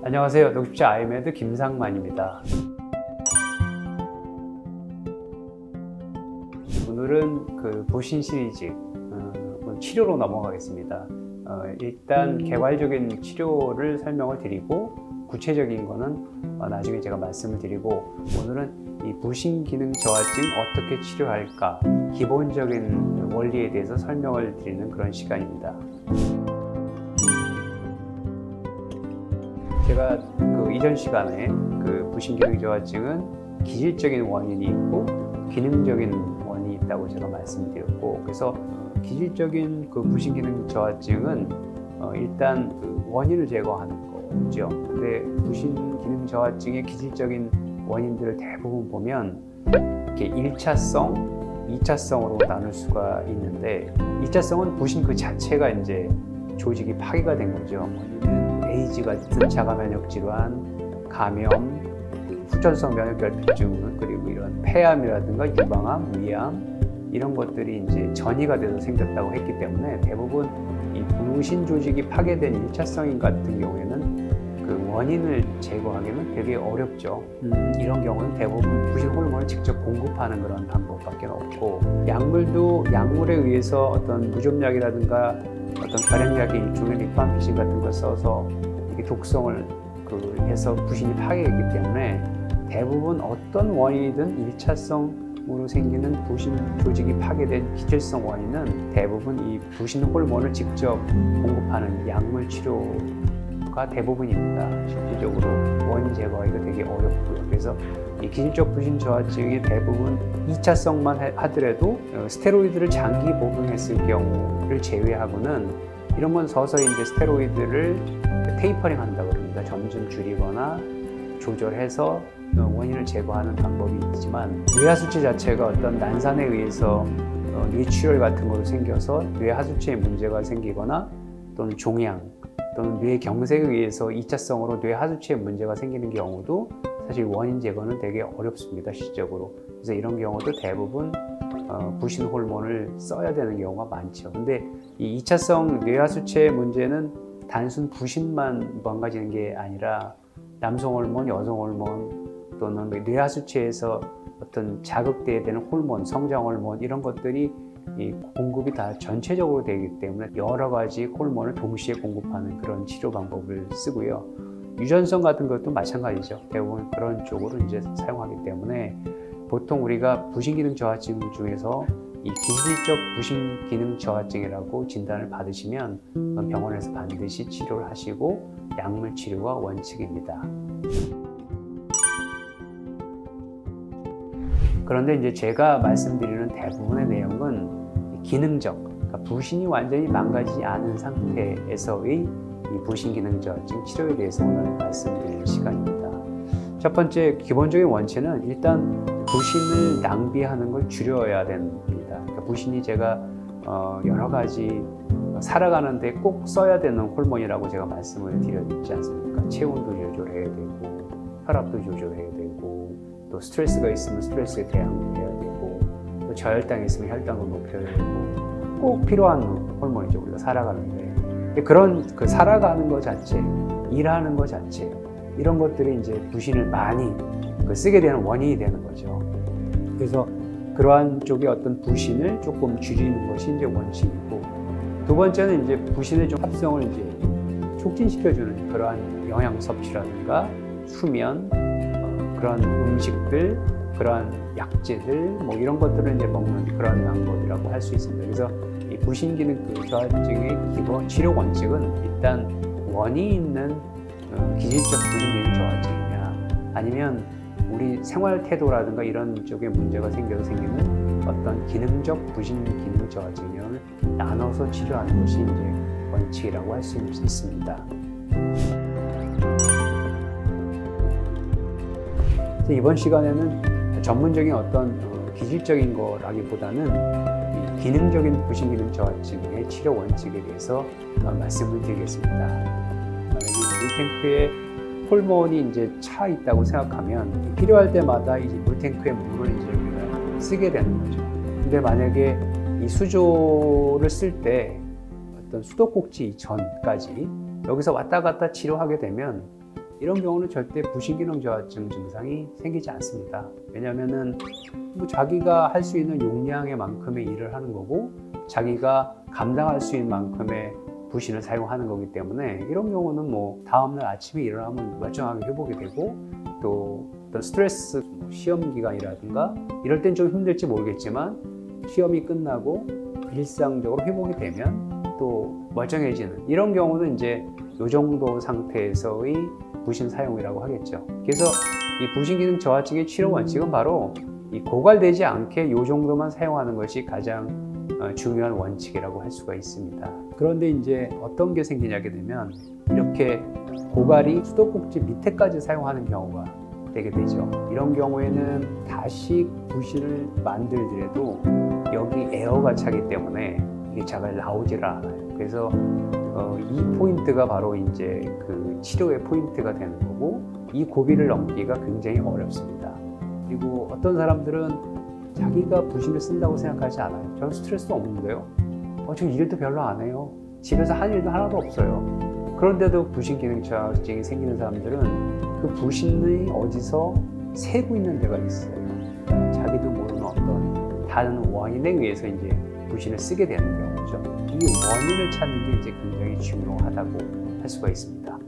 안녕하세요. 녹십자 아이메드 김상만입니다. 오늘은 부신 시리즈 치료로 넘어가겠습니다. 일단 개괄적인 치료를 설명을 드리고 구체적인 거는 나중에 제가 말씀을 드리고, 오늘은 이 부신 기능 저하증 어떻게 치료할까 기본적인 원리에 대해서 설명을 드리는 그런 시간입니다. 제가 이전 시간에 부신 기능 저하증은 기질적인 원인이 있고 기능적인 원인이 있다고 제가 말씀드렸고, 그래서 기질적인 부신 기능 저하증은 일단 원인을 제거하는 거죠. 근데 부신 기능 저하증의 기질적인 원인들을 대부분 보면 이렇게 1차성, 2차성으로 나눌 수가 있는데, 1차성은 부신 그 자체가 이제 조직이 파괴가 된 거죠. 원인은 에이즈 같은 자가 면역 질환, 감염, 후천성 면역 결핍증, 그리고 이런 폐암이라든가 유방암, 위암 이런 것들이 이제 전이가 돼서 생겼다고 했기 때문에, 대부분 이 부신 조직이 파괴된 1차성인 같은 경우에는 그 원인을 제거하기는 되게 어렵죠. 이런 경우는 대부분 부신 호르몬을 직접 공급하는 그런 방법밖에 없고, 약물도 약물에 의해서 어떤 무좀약이라든가 어떤 결핵약의 일종의 리파암피신 같은 걸 써서 이게 독성을 해서 부신이 파괴했기 때문에, 대부분 어떤 원인이든 1차성으로 생기는 부신 조직이 파괴된 기질성 원인은 대부분 이 부신 호르몬을 직접 공급하는 약물 치료가 대부분입니다. 실질적으로 원인 제거하기가 되게 어렵고요. 그래서 이 기질적 부신 저하증이 대부분 2차성만 하더라도 스테로이드를 장기 복용했을 경우를 제외하고는, 이런 건 서서히 이제 스테로이드를 테이퍼링 한다고 합니다. 점점 줄이거나 조절해서 원인을 제거하는 방법이 있지만, 뇌하수체 자체가 어떤 난산에 의해서 뇌출혈 같은 걸로 생겨서 뇌하수체에 문제가 생기거나, 또는 종양 또는 뇌경색에 의해서 2차성으로 뇌하수체에 문제가 생기는 경우도 사실 원인 제거는 되게 어렵습니다, 실질적으로. 그래서 이런 경우도 대부분 부신 호르몬을 써야 되는 경우가 많죠. 근데 이 2차성 뇌하수체의 문제는 단순 부신만 망가지는 게 아니라 남성 호르몬, 여성 호르몬, 또는 뇌하수체에서 어떤 자극돼야 되는 호르몬, 성장 호르몬 이런 것들이 이 공급이 다 전체적으로 되기 때문에 여러 가지 호르몬을 동시에 공급하는 그런 치료 방법을 쓰고요. 유전성 같은 것도 마찬가지죠. 대부분 그런 쪽으로 이제 사용하기 때문에, 보통 우리가 부신 기능 저하증 중에서 이 기질적 부신 기능 저하증이라고 진단을 받으시면 병원에서 반드시 치료를 하시고 약물 치료가 원칙입니다. 그런데 이제 제가 말씀드리는 대부분의 내용은 기능적, 그러니까 부신이 완전히 망가지지 않은 상태에서의 이 부신 기능 저하증 치료에 대해서 오늘 말씀드릴 시간입니다. 첫 번째 기본적인 원칙은 일단 부신을 낭비하는 걸 줄여야 됩니다. 그러니까 부신이 제가 여러 가지 살아가는데 꼭 써야 되는 호르몬이라고 제가 말씀을 드렸지 않습니까? 체온도 조절해야 되고, 혈압도 조절해야 되고, 또 스트레스가 있으면 스트레스에 대응해야 되고, 또 저혈당이 있으면 혈당도 높여야 되고, 꼭 필요한 호르몬이죠, 우리가 살아가는데. 그런 살아가는 것 자체, 일하는 것 자체, 이런 것들이 이제 부신을 많이 쓰게 되는 원인이 되는 거죠. 그래서 그러한 쪽의 어떤 부신을 조금 줄이는 것이 이제 원칙이고, 두 번째는 이제 부신의 좀 합성을 이제 촉진시켜주는 그러한 영양 섭취라든가 수면, 그런 음식들, 그러한 약재들, 이런 것들을 이제 먹는 그런 방법이라고 할 수 있습니다. 그래서 이 부신 기능 저하증의 기본 치료 원칙은 일단 원인이 있는 기질적 부신 기능 저하증이냐, 아니면 우리 생활 태도라든가 이런 쪽에 문제가 생겨서 생기는 어떤 기능적 부신 기능 저하증을 나눠서 치료하는 것이 이제 원칙이라고 할 수 있습니다. 이번 시간에는 전문적인 어떤 기질적인 거라기보다는 이 기능적인 부신 기능 저하증의 치료 원칙에 대해서 말씀을 드리겠습니다. 만약에 물탱크에 호르몬이 이제 차 있다고 생각하면 필요할 때마다 이 물탱크에 물을 이제 우리가 쓰게 되는 거죠. 근데 만약에 이 수조를 쓸 때 어떤 수도꼭지 전까지 여기서 왔다 갔다 치료하게 되면 이런 경우는 절대 부신기능 저하증 증상이 생기지 않습니다. 왜냐하면은 뭐 자기가 할 수 있는 용량의 만큼의 일을 하는 거고 자기가 감당할 수 있는 만큼의 부신을 사용하는 거기 때문에 이런 경우는 뭐 다음날 아침에 일어나면 멀쩡하게 회복이 되고 또 어떤 스트레스 시험 기간이라든가 이럴 땐 좀 힘들지 모르겠지만 시험이 끝나고 일상적으로 회복이 되면 또 멀쩡해지는 이런 경우는 이제 이 정도 상태에서의 부신 사용이라고 하겠죠. 그래서 이 부신기능 저하증의 치료 원칙은 바로 이 고갈되지 않게 이 정도만 사용하는 것이 가장 중요한 원칙이라고 할 수가 있습니다. 그런데 이제 어떤 게 생기냐게 되면 이렇게 고갈이 수도꼭지 밑에까지 사용하는 경우가 되게 되죠. 이런 경우에는 다시 부신을 만들더라도 여기 에어가 차기 때문에 이게 잘 나오지를 않아요. 그래서 이 포인트가 바로 이제 그 치료의 포인트가 되는 거고 이 고비를 넘기기가 굉장히 어렵습니다. 그리고 어떤 사람들은 자기가 부신을 쓴다고 생각하지 않아요. 저는 스트레스도 없는데요. 저 일도 별로 안 해요. 집에서 할 일도 하나도 없어요. 그런데도 부신기능 저하증이 생기는 사람들은 그 부신이 어디서 새고 있는 데가 있어요. 자기도 모르는 어떤 다른 원인에 의해서 이제 부신을 쓰게 되는 경우죠. 이 원인을 찾는 게 이제 굉장히 중요하다고 할 수가 있습니다.